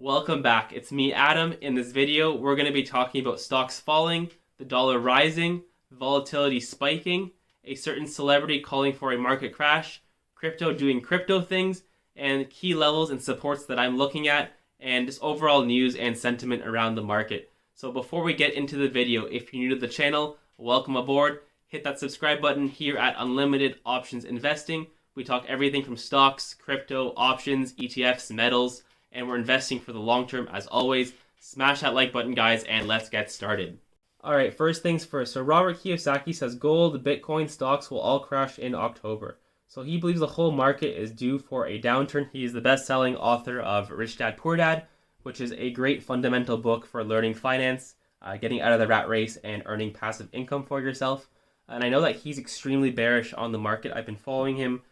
Welcome back. It's me, Adam. In this video, we're going to be talking about stocks falling, the dollar rising, volatility spiking, a certain celebrity calling for a market crash, crypto doing crypto things, and key levels and supports that I'm looking at, and just overall news and sentiment around the market. So before we get into the video, if you're new to the channel, welcome aboard. Hit that subscribe button here at Unlimited Options Investing. We talk everything from stocks, crypto, options, ETFs, metals, and we're investing for the long term as always. Smash that like button, guys, and let's get started. All right, first things first. So Robert Kiyosaki says gold, Bitcoin, stocks will all crash in October. So he believes the whole market is due for a downturn. He is the best-selling author of Rich Dad, Poor Dad, which is a great fundamental book for learning finance, getting out of the rat race, and earning passive income for yourself. And I know that he's extremely bearish on the market. I've been following him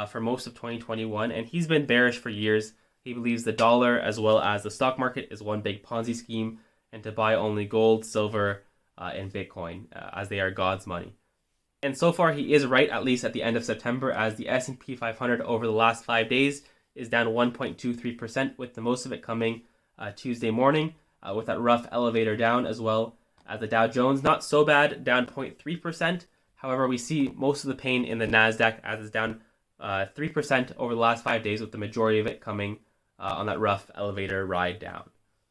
for most of 2021, and he's been bearish for years. He believes the dollar as well as the stock market is one big Ponzi scheme, and to buy only gold, silver, and Bitcoin as they are God's money. And so far he is right, at least at the end of September, as the S&P 500 over the last 5 days is down 1.23%, with the most of it coming Tuesday morning, with that rough elevator down, as well as the Dow Jones. Not so bad, down 0.3%. However, we see most of the pain in the NASDAQ, as it's down 3% over the last 5 days, with the majority of it coming on that rough elevator ride down.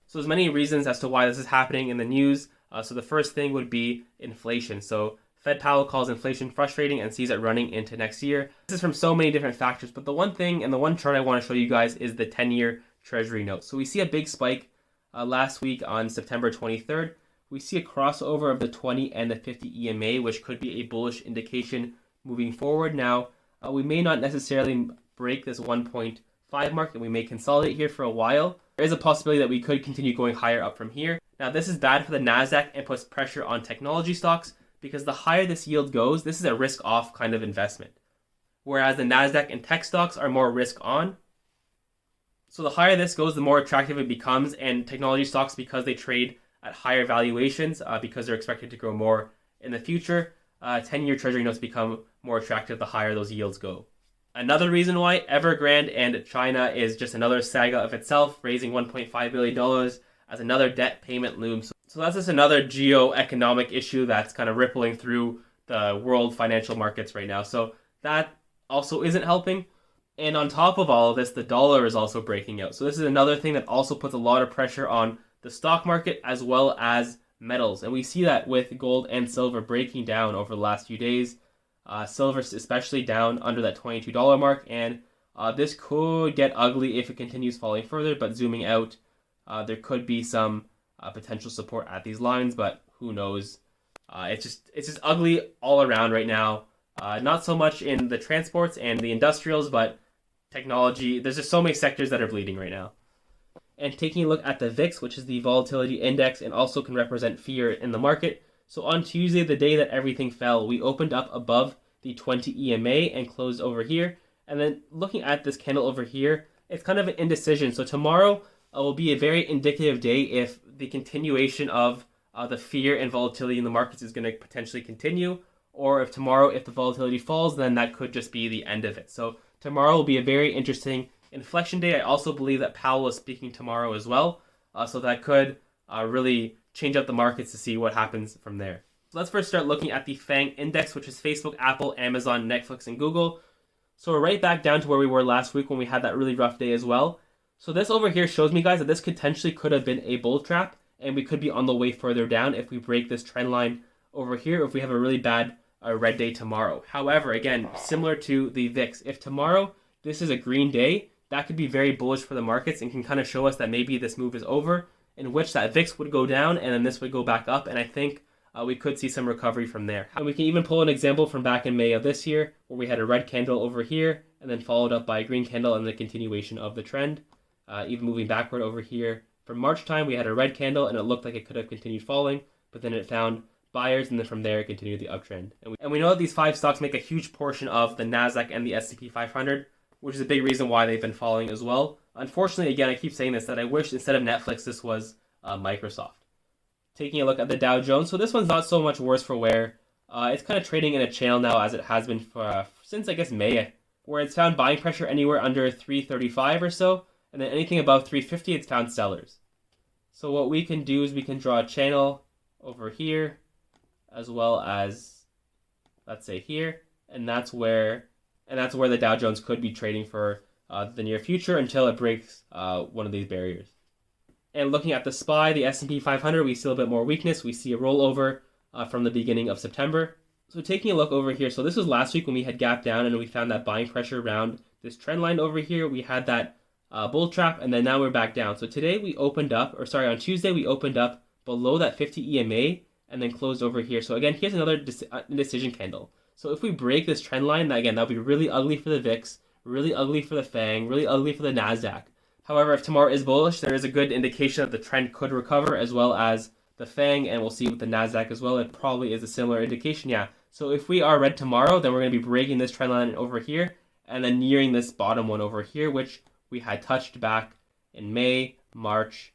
So there's many reasons as to why this is happening in the news. So the first thing would be inflation. So Fed Powell calls inflation frustrating and sees it running into next year. This is from so many different factors, but the one thing and the one chart I want to show you guys is the 10-year Treasury note. So we see a big spike last week on September 23rd. We see a crossover of the 20 and the 50 EMA, which could be a bullish indication moving forward. Now, we may not necessarily break this 1.5 mark, and we may consolidate here for a while. There is a possibility that we could continue going higher up from here. Now, this is bad for the NASDAQ and puts pressure on technology stocks, because the higher this yield goes, this is a risk-off kind of investment. Whereas the NASDAQ and tech stocks are more risk-on. So the higher this goes, the more attractive it becomes, and technology stocks, because they trade at higher valuations, because they're expected to grow more in the future, 10-year Treasury notes become more attractive the higher those yields go. Another reason why Evergrande and China is just another saga of itself, raising $1.5 billion as another debt payment looms. So that's just another geo-economic issue that's kind of rippling through the world financial markets right now. So that also isn't helping. And on top of all of this, the dollar is also breaking out. So this is another thing that also puts a lot of pressure on the stock market as well as metals. And we see that with gold and silver breaking down over the last few days. Silver especially down under that $22 mark, and this could get ugly if it continues falling further. But zooming out, there could be some potential support at these lines, but who knows? It's just ugly all around right now. Not so much in the transports and the industrials, but technology. There's just so many sectors that are bleeding right now. And taking a look at the VIX, which is the volatility index and also can represent fear in the market. So on Tuesday, the day that everything fell, we opened up above the 20 EMA and closed over here. And then looking at this candle over here, it's kind of an indecision. So tomorrow will be a very indicative day if the continuation of the fear and volatility in the markets is going to potentially continue. Or if tomorrow, if the volatility falls, then that could just be the end of it. So tomorrow will be a very interesting inflection day. I also believe that Powell is speaking tomorrow as well. So that could really change up the markets to see what happens from there. So let's first start looking at the FANG index, which is Facebook, Apple, Amazon, Netflix, and Google. So we're right back down to where we were last week when we had that really rough day as well. So this over here shows me, guys, that this potentially could have been a bull trap, and we could be on the way further down if we break this trend line over here, or if we have a really bad red day tomorrow. However, again, similar to the VIX, if tomorrow this is a green day, that could be very bullish for the markets and can kind of show us that maybe this move is over, in which that VIX would go down and then this would go back up, and I think we could see some recovery from there. And we can even pull an example from back in May of this year, where we had a red candle over here and then followed up by a green candle and the continuation of the trend. Even moving backward over here, from March time, we had a red candle and it looked like it could have continued falling, but then it found buyers, and then from there it continued the uptrend. And we know that these 5 stocks make a huge portion of the NASDAQ and the S&P 500, which is a big reason why they've been falling as well. Unfortunately, again, I keep saying this, that I wish instead of Netflix, this was Microsoft. Taking a look at the Dow Jones, so this one's not so much worse for wear. It's kind of trading in a channel now, as it has been for, since, I guess, May, where it's found buying pressure anywhere under 335 or so, And then anything above 350, it's found sellers. So what we can do is we can draw a channel over here, as well as, let's say here, and that's where the Dow Jones could be trading for the near future until it breaks one of these barriers. And looking at the SPY, the S&P 500, we see a little bit more weakness. We see a rollover from the beginning of September. So taking a look over here, so this was last week when we had gapped down and we found that buying pressure around this trend line over here. We had that bull trap, and then now we're back down. So today we opened up, on Tuesday we opened up below that 50 EMA and then closed over here. So again, here's another indecision candle. So if we break this trend line, again, that'll be really ugly for the VIX, really ugly for the FANG, really ugly for the NASDAQ. However, if tomorrow is bullish, there is a good indication that the trend could recover, as well as the FANG, and we'll see with the NASDAQ as well. It probably is a similar indication, yeah. So if we are red tomorrow, then we're going to be breaking this trend line over here, and then nearing this bottom one over here, which we had touched back in May, March,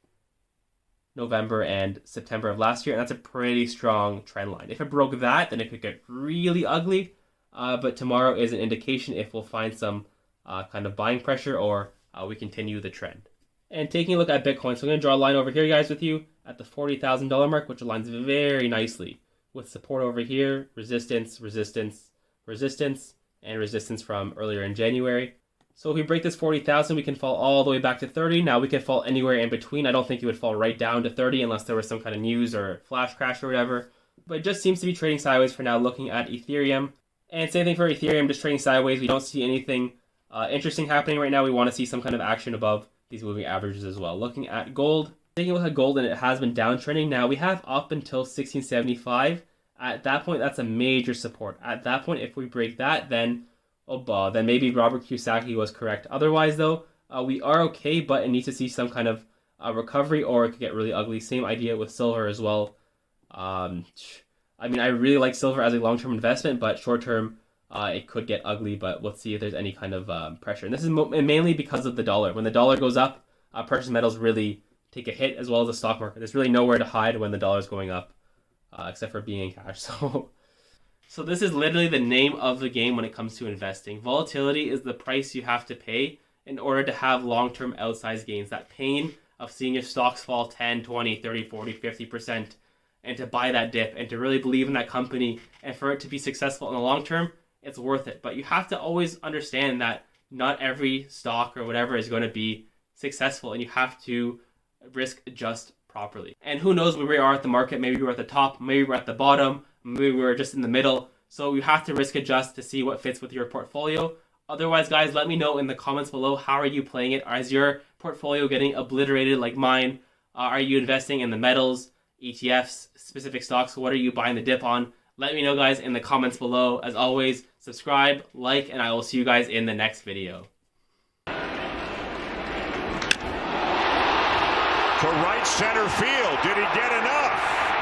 November, and September of last year, and that's a pretty strong trend line. If it broke that, then it could get really ugly, but tomorrow is an indication if we'll find some kind of buying pressure or we continue the trend. And taking a look at Bitcoin, so I'm going to draw a line over here, guys, with you at the $40,000 mark, which aligns very nicely with support over here, resistance, resistance, resistance, and resistance from earlier in January. So if we break this 40,000, we can fall all the way back to 30. Now we could fall anywhere in between. I don't think it would fall right down to 30 unless there was some kind of news or flash crash or whatever. But it just seems to be trading sideways for now, looking at Ethereum. And same thing for Ethereum, just trading sideways. We don't see anything interesting happening right now. We want to see some kind of action above these moving averages as well. Looking at gold, taking a look at gold, and it has been downtrending. Now we have up until 1675. At that point, that's a major support. At that point, if we break that, then then maybe Robert Kiyosaki was correct. Otherwise, though, we are okay, but it needs to see some kind of recovery, or it could get really ugly. Same idea with silver as well. I mean, I really like silver as a long-term investment, but short-term, it could get ugly. But let's see if there's any kind of pressure. And this is mainly because of the dollar. When the dollar goes up, precious metals really take a hit, as well as the stock market. There's really nowhere to hide when the dollar is going up, except for being in cash. So this is literally the name of the game when it comes to investing. Volatility is the price you have to pay in order to have long-term outsized gains. That pain of seeing your stocks fall 10, 20, 30, 40, 50%, and to buy that dip and to really believe in that company and for it to be successful in the long term, it's worth it. But you have to always understand that not every stock or whatever is going to be successful, and you have to risk adjust properly. And who knows where we are at the market. Maybe we're at the top, maybe we're at the bottom, maybe we're just in the middle. So you have to risk adjust to see what fits with your portfolio. Otherwise, guys, let me know in the comments below, how are you playing it? Is your portfolio getting obliterated like mine? Are you investing in the metals, ETFs, specific stocks? What are you buying the dip on? Let me know, guys, in the comments below. As always, subscribe, like, and I will see you guys in the next video. To right center field. Did he get enough?